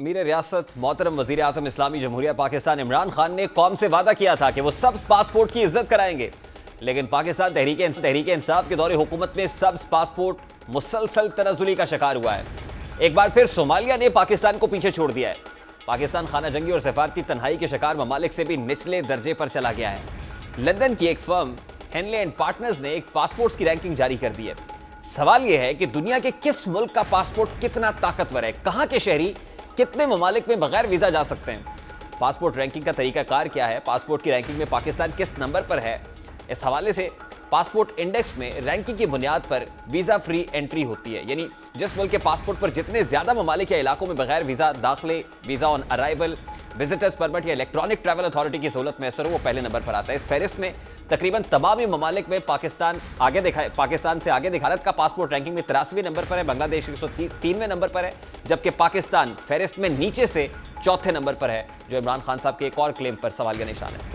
امیر ریاست محترم وزیر اعظم اسلامی جمہوریہ پاکستان عمران خان نے قوم سے وعدہ کیا تھا کہ وہ سبز پاسپورٹ کی عزت کرائیں گے، لیکن پاکستان تحریک انصاف کے دور حکومت میں سبز پاسپورٹ مسلسل تنزلی کا شکار ہوا ہے۔ ایک بار پھر صومالیہ نے پاکستان کو پیچھے چھوڑ دیا ہے۔ پاکستان خانہ جنگی اور سفارتی تنہائی کے شکار ممالک سے بھی نچلے درجے پر چلا گیا ہے۔ لندن کی ایک فرم ہینلے اینڈ پارٹنرز نے ایک پاسپورٹس کی رینکنگ جاری کر دی ہے۔ سوال یہ ہے کہ دنیا کے کس ملک کا پاسپورٹ کتنا طاقتور ہے، کہاں کے شہری کتنے ممالک میں بغیر ویزا جا سکتے ہیں۔ پاسپورٹ رینکنگ کا طریقہ کار کیا ہے، پاسپورٹ کی رینکنگ میں پاکستان کس نمبر پر ہے، اس حوالے سے پاسپورٹ انڈیکس میں رینکنگ کی بنیاد پر ویزا فری انٹری ہوتی ہے، یعنی جس ملک کے پاسپورٹ پر جتنے زیادہ ممالک یا علاقوں میں بغیر ویزا داخلے، ویزا آن ارائیول، وزٹرز پرمٹ یا الیکٹرانک ٹریول اتھارٹی کی سہولت میسر ہو، وہ پہلے نمبر پر آتا ہے۔ اس فہرست میں تقریباً تمام ہی ممالک میں پاکستان سے آگے دکھا۔ بھارت کا پاسپورٹ رینکنگ میں 83ویں نمبر پر ہے، بنگلہ دیش 103ویں نمبر پر ہے، جبکہ پاکستان فہرست میں نیچے سے چوتھے نمبر پر ہے، جو عمران خان صاحب کے ایک اور کلیم پر سوال کا نشان ہے۔